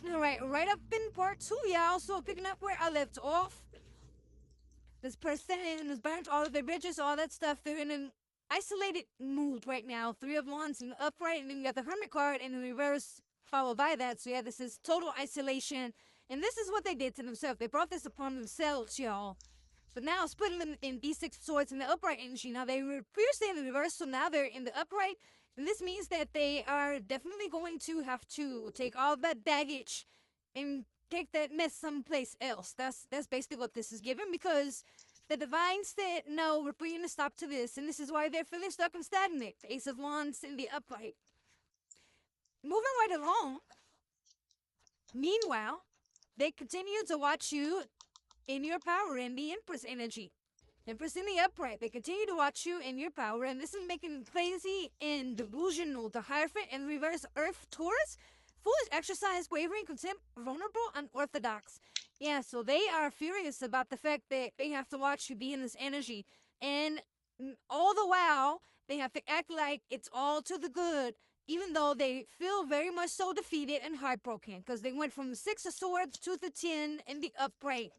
Alright, right up in part two, yeah, also picking up where I left off. This person has burnt all of their bridges, all that stuff. They're in an isolated mood right now. Three of Wands in the upright, and then you got the Hermit card in the reverse, followed by that. So yeah, this is total isolation. And this is what they did to themselves. They brought this upon themselves, y'all. But now splitting them in D6 swords in the upright energy. Now they were previously in the reverse, so now they're in the upright. And this means that they are definitely going to have to take all that baggage and take that mess someplace else. That's basically what this is given, because the divine said, no, we're putting a stop to this, and this is why they're feeling stuck and stagnant. The Ace of Wands in the upright. Moving right along, meanwhile, they continue to watch you in your power in the Empress energy. Empress in the upright. They continue to watch you in your power, and this is making crazy and delusional. The Hierophant in reverse Earth Taurus. Foolish exercise, wavering, contempt, vulnerable, unorthodox. Yeah, so they are furious about the fact that they have to watch you be in this energy. And all the while, they have to act like it's all to the good, even though they feel very much so defeated and heartbroken, because they went from the Six of Swords to the 10 in the upright.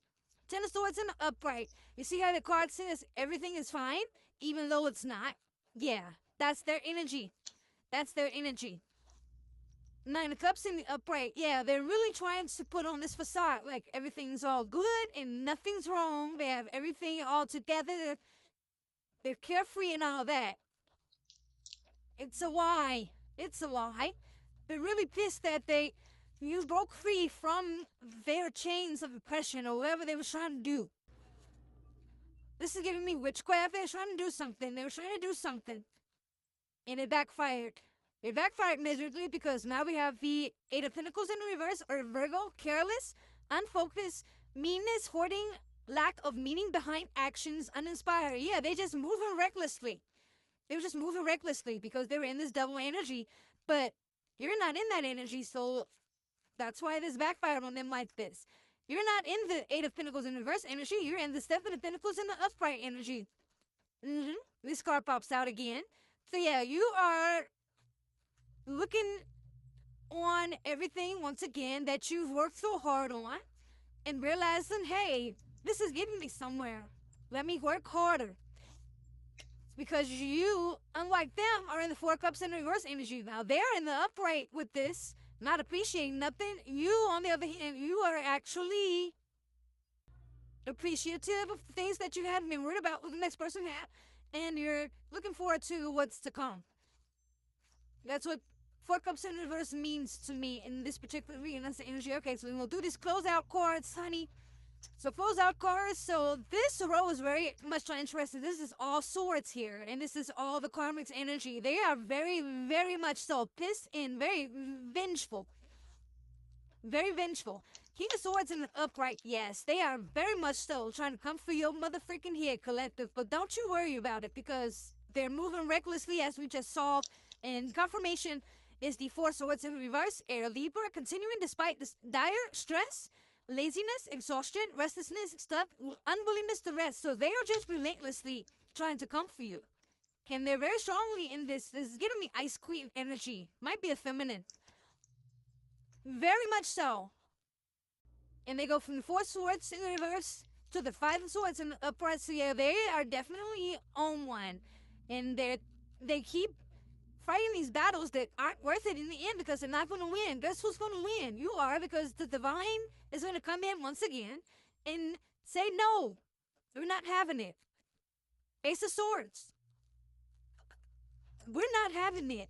Ten of Swords in the upright. You see how the card says everything is fine, even though it's not? Yeah, that's their energy. That's their energy. Nine of Cups in the upright. Yeah, they're really trying to put on this facade like everything's all good and nothing's wrong. They have everything all together. They're carefree and all that. It's a lie. It's a lie. They're really pissed that you broke free from their chains of oppression or whatever they were trying to do. This is giving me witchcraft. They were trying to do something. They were trying to do something. And it backfired. It backfired miserably because now we have the Eight of Pentacles in reverse, or Virgo, careless, unfocused, meanness, hoarding, lack of meaning behind actions, uninspired. Yeah, they just moving recklessly. They were just moving recklessly because they were in this double energy. But you're not in that energy, so that's why this backfired on them like this. You're not in the Eight of Pentacles in reverse energy. You're in the Seven of Pentacles in the upright energy. This card pops out again. So yeah, you are looking on everything once again that you've worked so hard on and realizing, hey, this is getting me somewhere. Let me work harder. It's because you, unlike them, are in the Four Cups in reverse energy. Now they're in the upright with this, not appreciating nothing. You, on the other hand, you are actually appreciative of the things that you hadn't been worried about what the next person had, and you're looking forward to what's to come. That's what Four Cups in reverse means to me in this particular reading. That's the energy. Okay, so we'll do these closeout cards, honey. So closeout cards. So this row is very much interested. This is all swords here, and this is all the karmic's energy. They are very, very much so pissed and very vengeful. Very vengeful. King of Swords in the upright, yes. They are very much so trying to come for your motherfucking head, collective. But don't you worry about it, because they're moving recklessly, as we just saw. And confirmation is the Four Swords in reverse. Air Libra, continuing despite this dire stress, laziness, exhaustion, restlessness, stuff, unwillingness to rest. So they are just relentlessly trying to come for you. And they're very strongly in this. This is giving me Ice Queen energy. Might be a feminine. Very much so. And they go from the Four Swords in the reverse to the Five of Swords in the upright. So yeah, they are definitely on one. And they keep fighting these battles that aren't worth it in the end because they're not going to win. Guess who's going to win? You are, because the divine is going to come in once again and say, no, we're not having it. Ace of Swords. We're not having it.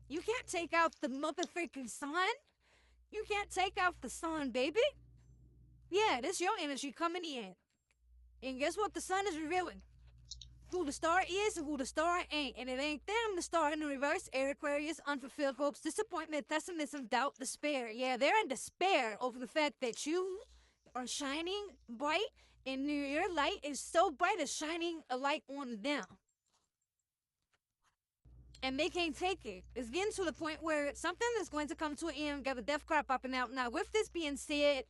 You can't take out the motherfucking sun. You can't take out the sun, baby. Yeah, this your energy coming in. And guess what the sun is revealing? Who the star is and who the star ain't. And it ain't them, the star in the reverse. Air Aquarius, unfulfilled hopes, disappointment, pessimism, doubt, despair. Yeah, they're in despair over the fact that you are shining bright and your light is so bright it's shining a light on them. And they can't take it. It's getting to the point where something is going to come to an end. Got the death card popping out. Now, with this being said,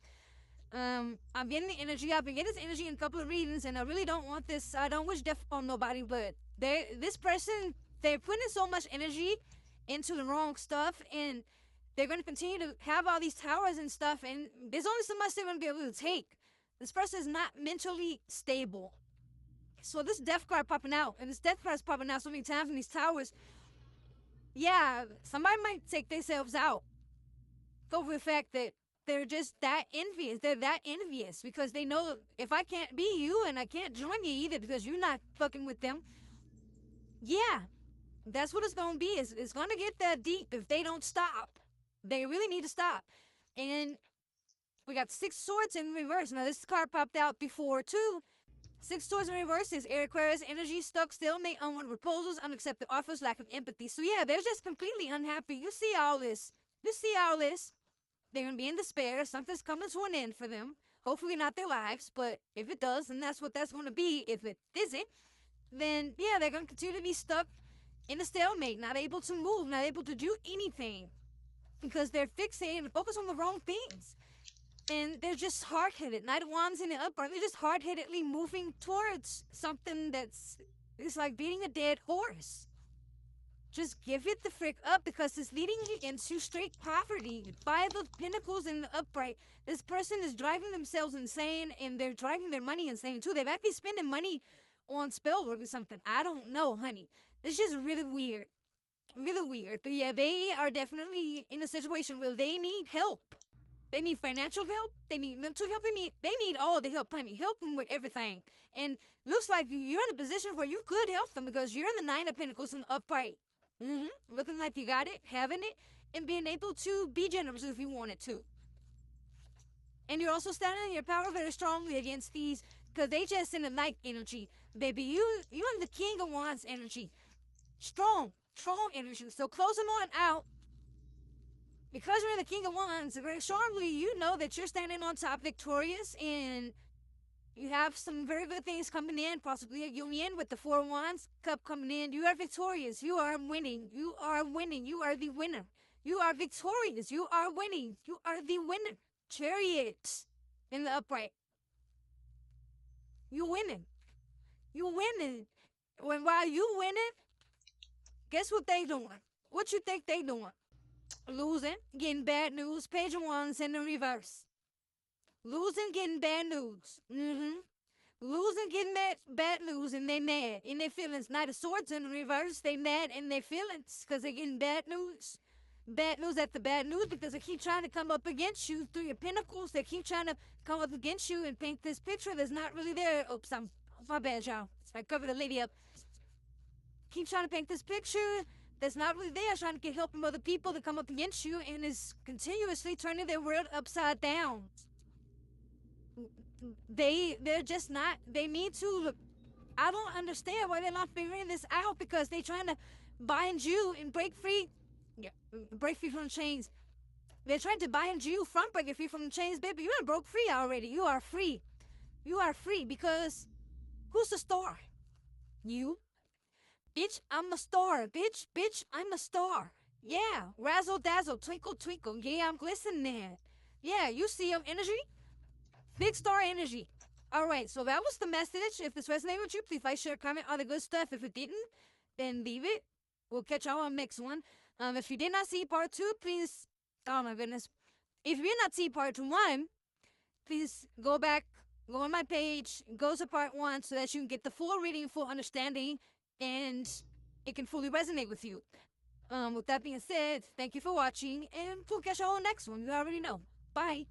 I'm getting the energy. I've been getting this energy in a couple of readings, and I really don't want this. I don't wish death on nobody, but this person, they're putting so much energy into the wrong stuff, and they're going to continue to have all these towers and stuff, and there's only so much they're going to be able to take. This person is not mentally stable. So this death card popping out, and this death card is popping out so many times in these towers. Yeah, somebody might take themselves out over the fact that they're just that envious. They're that envious because they know if I can't be you and I can't join you either because you're not fucking with them. Yeah, that's what it's gonna be. It's gonna get that deep if they don't stop. They really need to stop. And we got 6 swords in reverse. Now this card popped out before too. 6 swords in reverse is Air Aquarius energy, stuck, stalemate, unwanted proposals, unaccepted offers, lack of empathy. So yeah, they're just completely unhappy. You see all this. You see all this. They're gonna be in despair. Something's coming to an end for them. Hopefully not their lives, but if it does, and that's what that's gonna be. If it isn't, then yeah, they're gonna continue to be stuck in a stalemate, not able to move, not able to do anything, because they're fixated and focused on the wrong things. And they're just hard-headed. Knight of Wands in the upright. They're just hard-headedly moving towards something that's it's like beating a dead horse. Just give it the frick up because it's leading you into straight poverty. 5 of Pentacles in the upright. This person is driving themselves insane and they're driving their money insane too. They might be spending money on spell work or something. I don't know, honey. It's just really weird. Really weird. But yeah, they are definitely in a situation where they need help. They need financial help. They need mental help. They need all the help, honey. Help them with everything. And looks like you're in a position where you could help them because you're in the 9 of Pentacles in the upright. Looking like you got it, having it, and being able to be generous if you wanted to. And you're also standing in your power very strongly against these because they just in the night energy. Baby, you're in the King of Wands energy. Strong energy. So close them on out. Because you're in the King of Wands, very strongly, you know that you're standing on top victorious and you have some very good things coming in, possibly a union with the 4 of Wands cup coming in. You are victorious. You are winning. You are winning. You are the winner. You are victorious. You are winning. You are the winner. Chariot in the upright. You winning. You winning. While you winning, guess what they doing? What you think they doing? Losing, getting bad news. Page of Wands in the reverse. Losing, getting bad news. Losing, getting bad news, and they mad in their feelings. Knight of Swords in the reverse. They mad in their feelings because they're getting bad news. Bad news after bad news because they keep trying to come up against you through your pentacles. They keep trying to come up against you and paint this picture that's not really there. Oops, my bad, y'all. I covered the lady up. Keep trying to paint this picture that's not really there, trying to get help from other people to come up against you, and is continuously turning their world upside down. They're just not. They need to look. I don't understand why they're not figuring this out because they're trying to bind you and break free. Yeah, break free from the chains. They're trying to bind you from breaking free from the chains, baby. You done broke free already. You are free. You are free because who's the star? You. Bitch, I'm the star. Bitch, I'm the star. Yeah, razzle dazzle, twinkle twinkle. Yeah, I'm glistening. Yeah, you see your energy? Big star energy. Alright, so that was the message. If this resonated with you, please like, share, comment, all the good stuff. If it didn't, then leave it. We'll catch y'all on the next one. If you did not see part 2, please... Oh my goodness. If you did not see part 1, please go back, go on my page, go to part 1 so that you can get the full reading, full understanding, and it can fully resonate with you. With that being said, thank you for watching, and we'll catch y'all on the next one. You already know. Bye.